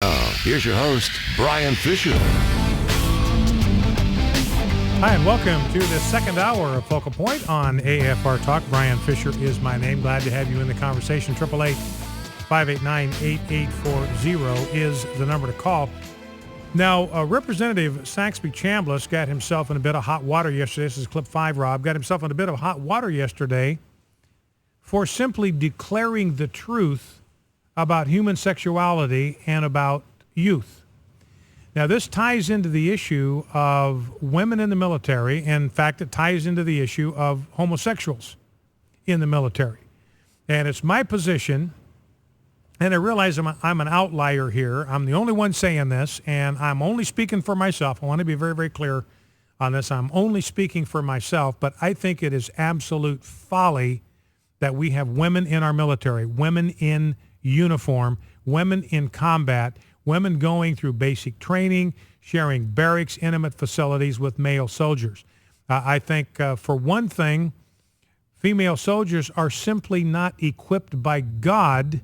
Here's your host, Brian Fisher. Hi, and welcome to the second hour of Focal Point on AFR Talk. Brian Fisher is my name. Glad to have you in the conversation. 888-589-8840 is the number to call. Now, Representative Saxby Chambliss got himself in a bit of hot water yesterday. This is clip 5, Rob. Got himself in a bit of hot water yesterday for simply declaring the truth about human sexuality and about youth. Now, this ties into the issue of women in the military. In fact, it ties into the issue of homosexuals in the military. And it's my position, and I realize I'm an outlier here. I'm the only one saying this, and I'm only speaking for myself. I want to be very, very clear on this. I'm only speaking for myself, but I think it is absolute folly that we have women in our military, women in uniform, women in combat, women going through basic training, sharing barracks, intimate facilities with male soldiers. I think, for one thing, female soldiers are simply not equipped by God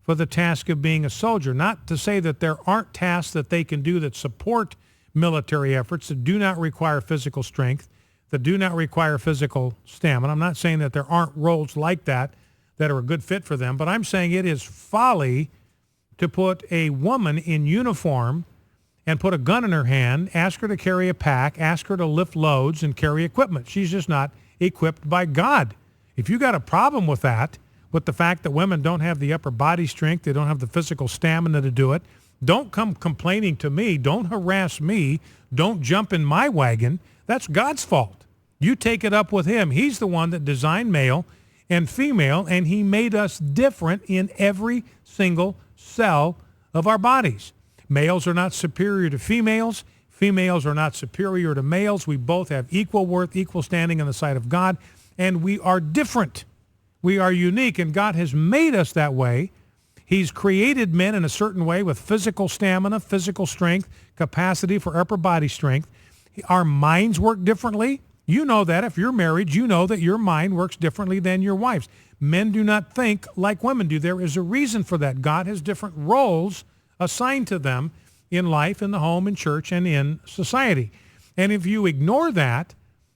for the task of being a soldier. Not to say that there aren't tasks that they can do that support military efforts that do not require physical strength, that do not require physical stamina. I'm not saying that there aren't roles like that are a good fit for them, but I'm saying it is folly to put a woman in uniform and put a gun in her hand, ask her to carry a pack, ask her to lift loads and carry equipment. She's just not equipped by God. If you got a problem with that, with the fact that women don't have the upper body strength, they don't have the physical stamina to do it, don't come complaining to me, don't harass me, don't jump in my wagon. That's God's fault. You take it up with him. He's the one that designed male and female, and he made us different in every single cell of our bodies. Males are not superior to females. Females are not superior to males. We both have equal worth, equal standing in the sight of God, and we are different. We are unique, and God has made us that way. He's created men in a certain way with physical stamina, physical strength, capacity for upper body strength. Our minds work differently. You know that. If you're married, you know that your mind works differently than your wife's. Men do not think like women do. There is a reason for that. God has different roles assigned to them in life, in the home, in church, and in society. And if you ignore that,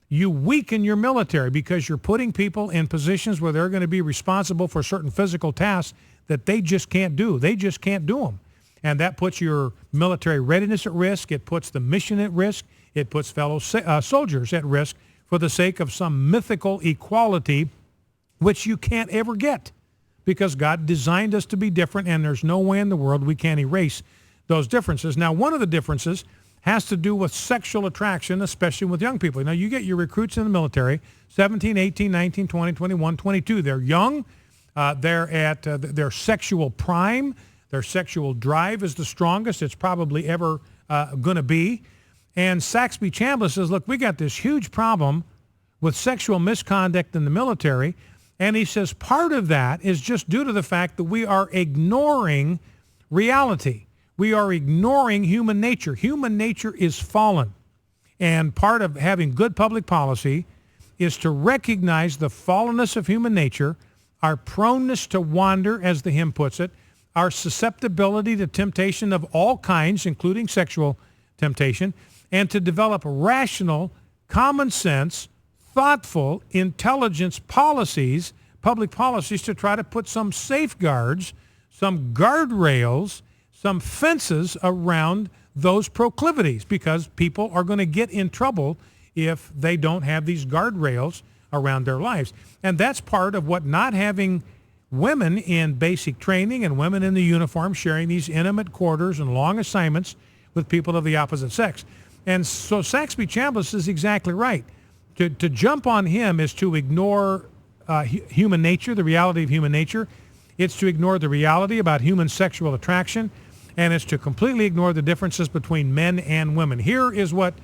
you weaken your military because you're putting people in positions where they're going to be responsible for certain physical tasks that they just can't do. They just can't do them. And that puts your military readiness at risk. It puts the mission at risk. It puts fellow soldiers at risk for the sake of some mythical equality which you can't ever get because God designed us to be different, and there's no way in the world we can erase those differences. Now, one of the differences has to do with sexual attraction, especially with young people. You get your recruits in the military, 17, 18, 19, 20, 21, 22. They're young. They're at their sexual prime. Their sexual drive is the strongest it's probably ever going to be. And Saxby Chambliss says, look, we got this huge problem with sexual misconduct in the military. And he says part of that is just due to the fact that we are ignoring reality. We are ignoring human nature. Human nature is fallen. And part of having good public policy is to recognize the fallenness of human nature, our proneness to wander, as the hymn puts it, our susceptibility to temptation of all kinds, including sexual temptation, and to develop rational, common sense, thoughtful, intelligence policies, public policies to try to put some safeguards, some guardrails, some fences around those proclivities, because people are going to get in trouble if they don't have these guardrails around their lives. And that's part of what not having women in basic training and women in the uniform sharing these intimate quarters and long assignments with people of the opposite sex. And so Saxby Chambliss is exactly right. To jump on him is to ignore human nature, the reality of human nature. It's to ignore the reality about human sexual attraction, and it's to completely ignore the differences between men and women. Here is what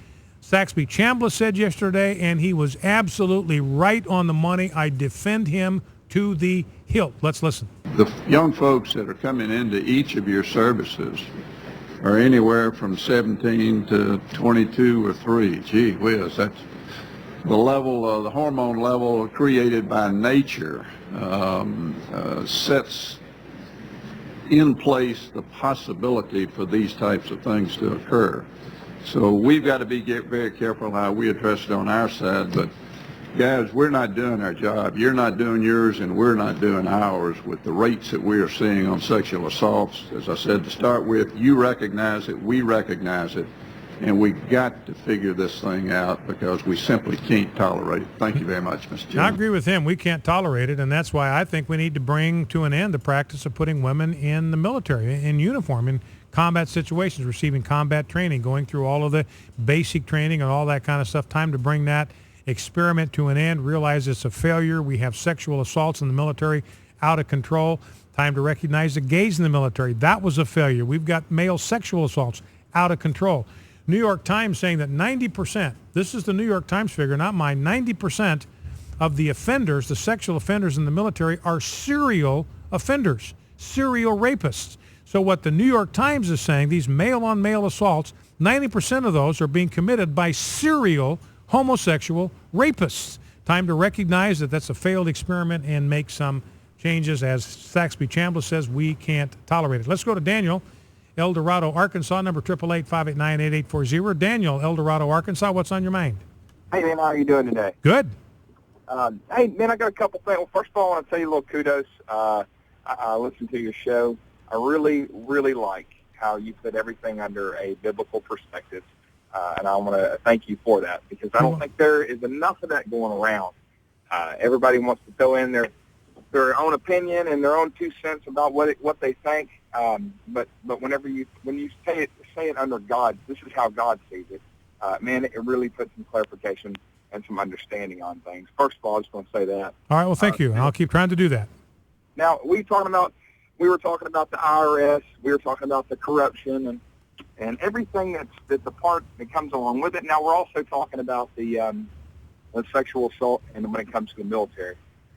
Saxby Chambliss said yesterday, and he was absolutely right on the money. I defend him to the hilt. Let's listen. The young folks that are coming into each of your services are anywhere from 17 to 22 or 3. Gee whiz, that's the level, the hormone level created by nature sets in place the possibility for these types of things to occur. So we've got to be very careful how we address it on our side. But guys, we're not doing our job. You're not doing yours, and we're not doing ours with the rates that we are seeing on sexual assaults. As I said to start with, you recognize it, we recognize it, and we got to figure this thing out because we simply can't tolerate it. Thank you very much, Mr. Chairman. I agree with him. We can't tolerate it, and that's why I think we need to bring to an end the practice of putting women in the military, in uniform, in combat situations, receiving combat training, going through all of the basic training and all that kind of stuff. Time to bring that experiment to an end, realize it's a failure. We have sexual assaults in the military out of control. Time to recognize the gays in the military. That was a failure. We've got male sexual assaults out of control. New York Times saying that 90%, this is the New York Times figure, not mine, 90% of the offenders, the sexual offenders in the military, are serial offenders, serial rapists. So what the New York Times is saying, these male-on-male assaults, 90% of those are being committed by serial homosexual rapists. Time to recognize that that's a failed experiment and make some changes. As Saxby Chambliss says, we can't tolerate it. Let's go to Daniel, El Dorado, Arkansas, number 888-589-8840. Daniel, El Dorado, Arkansas, what's on your mind? Hey, man, how are you doing today? Good. Hey, man, I got a couple things. Well, first of all, I want to tell you a little kudos. I listened to your show. I really, really like how you put everything under a biblical perspective, and I want to thank you for that because I don't think there is enough of that going around. Everybody wants to throw in their own opinion and their own 2 cents about what they think, but when you say it under God, this is how God sees it. Man, it really puts some clarification and some understanding on things. First of all, I just want to say that. All right, well, thank you, and I'll keep trying to do that. Now, we were talking about the IRS, we were talking about the corruption and everything that's a part that comes along with it. Now, we're also talking about the sexual assault and when it comes to the military.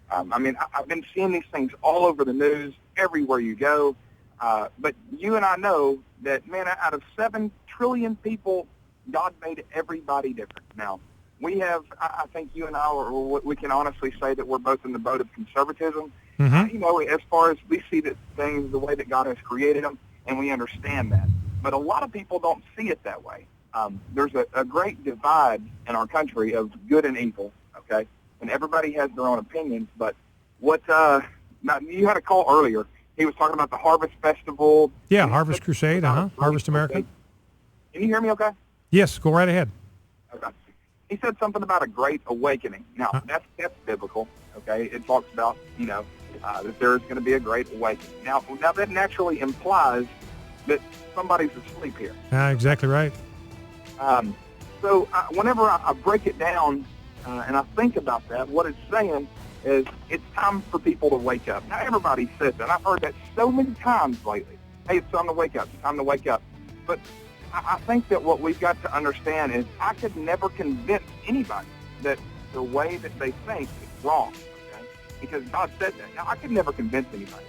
I mean, I've been seeing these things all over the news, everywhere you go. But you and I know that, man, out of 7 trillion people, God made everybody different. Now, I think you and we can honestly say that we're both in the boat of conservatism. Mm-hmm. As far as we see the things the way that God has created them, and we understand that. But a lot of people don't see it that way. There's a great divide in our country of good and evil, okay? And everybody has their own opinions. But now, you had a call earlier. He was talking about the Harvest Festival. Yeah, Harvest Crusade, Harvest America. Can you hear me okay? Yes, go right ahead. Okay. He said something about a great awakening. Now, that's biblical, okay? It talks about, that there is going to be a great awakening. Now that naturally implies that somebody's asleep here. Exactly right. So whenever I break it down and I think about that, what it's saying is it's time for people to wake up. Now, everybody says that. I've heard that so many times lately. Hey, it's time to wake up. It's time to wake up. But I think that what we've got to understand is I could never convince anybody that the way that they think is wrong, okay? Because God said that. Now, I could never convince anybody.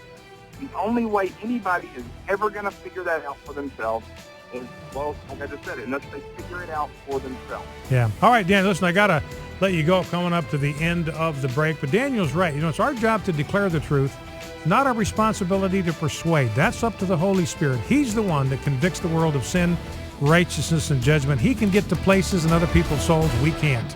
The only way anybody is ever going to figure that out for themselves is, well, like I just said, unless they figure it out for themselves. Yeah. All right, Dan, listen, I got to let you go coming up to the end of the break. But Daniel's right. It's our job to declare the truth, not our responsibility to persuade. That's up to the Holy Spirit. He's the one that convicts the world of sin, righteousness, and judgment. He can get to places in other people's souls we can't.